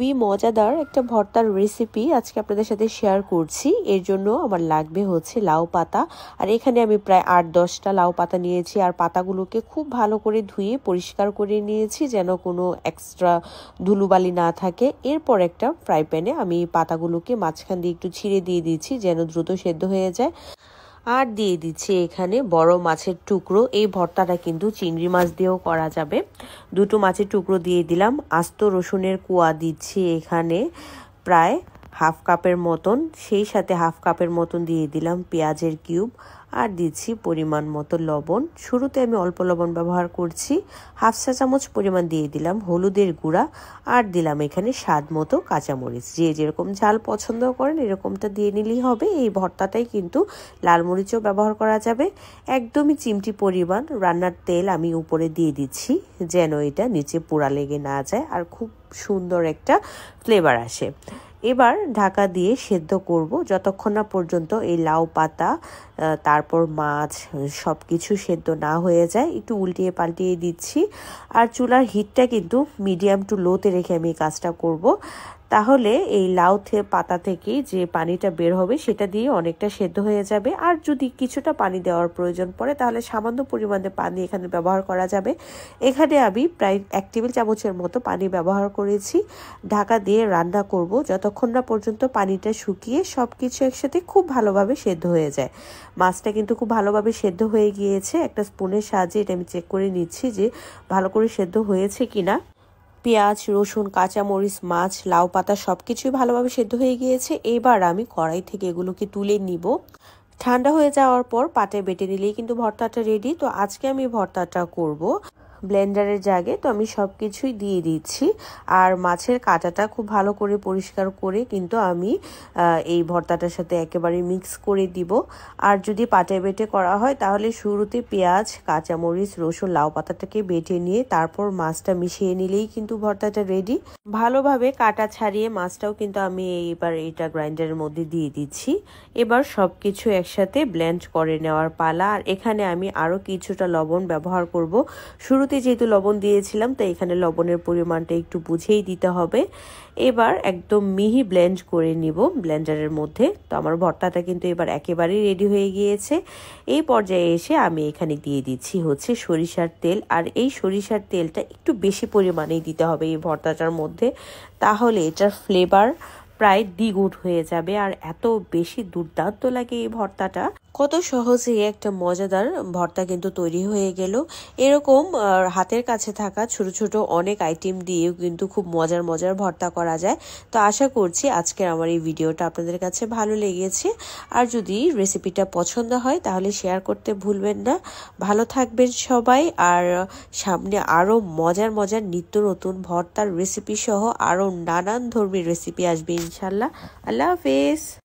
খুবই মজাদার একটা ভর্তার রেসিপি আজকে আপনাদের সাথে শেয়ার করছি। এর জন্য আমার লাগবে হচ্ছে লাউ পাতা, আর এখানে আমি প্রায় ৮-১০টা লাউ পাতা নিয়েছি। আর পাতাগুলোকে খুব ভালো করে ধুয়ে পরিষ্কার করে নিয়েছি যেন কোনো এক্সট্রা ধুলোবালি না থাকে। এরপর একটা ফ্রাই প্যানে আমি পাতাগুলোকে মাঝখান দিয়ে একটু ছিঁড়ে দিয়ে দিচ্ছি যেন দ্রুত সেদ্ধ হয়ে যায়। আর দিয়ে দিচ্ছি এখানে বড় মাছের টুকরো। এই ভর্তাটা কিন্তু চিংড়ি মাছ দিয়েও করা যাবে। দুটো মাছের টুকরো দিয়ে দিলাম। আস্ত রসুনের কোয়া দিচ্ছি এখানে প্রায় হাফ কাপের মতন, সেই সাথে হাফ কাপের মতন দিয়ে দিলাম পেঁয়াজের কিউব, আর দিচ্ছি পরিমাণ মতো লবণ। শুরুতে আমি অল্প লবণ ব্যবহার করছি। হাফ চা চামচ পরিমাণ দিয়ে দিলাম হলুদের গুঁড়া, আর দিলাম এখানে স্বাদ মতো কাঁচামরিচ। যে যেরকম ঝাল পছন্দ করেন এরকমটা দিয়ে নিলেই হবে। এই ভর্তাটাই কিন্তু লাল মরিচও ব্যবহার করা যাবে। একদমই চিমটি পরিমাণ রান্নার তেল আমি উপরে দিয়ে দিচ্ছি যেন এটা নিচে পোড়া লেগে না যায় আর খুব সুন্দর একটা ফ্লেভার আসে। এবার ঢাকা দিয়ে সেদ্ধ করব যতক্ষণ না পর্যন্ত এই লাউ পাতা তারপর মাছ সব কিছু সেদ্ধ না হয়ে যায়। একটু উল্টিয়ে পাল্টিয়ে দিচ্ছি, আর চুলার হিটটা কিন্তু মিডিয়াম টু লোতে রেখে আমি কাজটা করব। তাহলে এই লাউ পাতা থেকে যে পানিটা বের হবে সেটা দিয়ে অনেকটা সেদ্ধ হয়ে যাবে। আর যদি কিছুটা পানি দেওয়ার প্রয়োজন পড়ে তাহলে সামান্য পরিমাণে পানি এখানে ব্যবহার করা যাবে। এখানে আমি প্রায় 1 টেবিল চামচের মতো পানি ব্যবহার করেছি। ঢাকা দিয়ে রান্না করব যতক্ষণ না পর্যন্ত পানিটা শুকিয়ে সব কিছু একসাথে খুব ভালোভাবে সেদ্ধ হয়ে যায়। মাছটা কিন্তু খুব ভালোভাবে সেদ্ধ হয়ে গিয়েছে। একটা স্পুনের সাহায্যে এটা আমি চেক করে নিচ্ছি যে ভালো করে সেদ্ধ হয়েছে কিনা। পেঁয়াজ, রসুন, কাঁচামরিচ, মাছ, লাউ পাতা সবকিছুই ভালোভাবে সেদ্ধ হয়ে গিয়েছে। এবার আমি কড়াই থেকে এগুলোকে তুলে নিব। ঠান্ডা হয়ে যাওয়ার পর পাটায় বেটে নিলেই কিন্তু ভর্তাটা রেডি। তো আজকে আমি ভর্তাটা করব ব্লেন্ডারের জাগে, তো আমি সব কিছুই দিয়ে দিচ্ছি। আর মাছের কাঁটাটা খুব ভালো করে পরিষ্কার করে কিন্তু আমি এই ভর্তাটার সাথে একেবারে মিক্স করে দিব। আর যদি পাটায় বেটে করা হয় তাহলে শুরুতে পেঁয়াজ, কাঁচামরিচ, রসুন, লাউ পাতাটাকে বেটে নিয়ে তারপর মাছটা মিশিয়ে নিলেই কিন্তু ভর্তাটা রেডি। ভালোভাবে কাটা ছাড়িয়ে মাছটাও কিন্তু আমি এইবার এটা গ্রাইন্ডারের মধ্যে দিয়ে দিচ্ছি। এবার সব কিছু একসাথে ব্লেন্ড করে নেওয়ার পালা। আর এখানে আমি আরও কিছুটা লবণ ব্যবহার করব। শুরুতে যেহেতু লবণ দিয়েছিলাম তাই এখানে লবণের পরিমাণটা একটু বুঝেই দিতে হবে। এবার একদম মিহি ব্লেন্ড করে নিব ব্লেন্ডারের মধ্যে। তো আমার ভর্তাটা কিন্তু এবার একেবারেই রেডি হয়ে গিয়েছে। এই পর্যায়ে এসে আমি এখানে দিয়ে দিচ্ছি হচ্ছে সরিষার তেল। আর এই সরিষার তেলটা একটু বেশি পরিমাণেই দিতে হবে এই ভর্তাটার মধ্যে, তাহলে এটার ফ্লেভার প্রায় দ্বিগুণ হয়ে যাবে। আর এত বেশি দুর্দান্ত লাগে এই ভর্তাটা। কত সহজেই একটা মজাদার ভর্তা কিন্তু তৈরি হয়ে গেল। এরকম হাতের কাছে থাকা ছোট ছোট অনেক আইটেম দিয়েও কিন্তু খুব মজার মজার ভর্তা করা যায়। তো আশা করছি আজকের আমার এই ভিডিওটা আপনাদের কাছে ভালো লেগেছে। আর যদি রেসিপিটা পছন্দ হয় তাহলে শেয়ার করতে ভুলবেন না। ভালো থাকবেন সবাই। আর সামনে আরও মজার মজার নিত্য নতুন ভর্তার রেসিপি সহ আরও নানান ধর্মীয় রেসিপি আসবে ইনশাল্লাহ। আল্লাহ হাফেজ।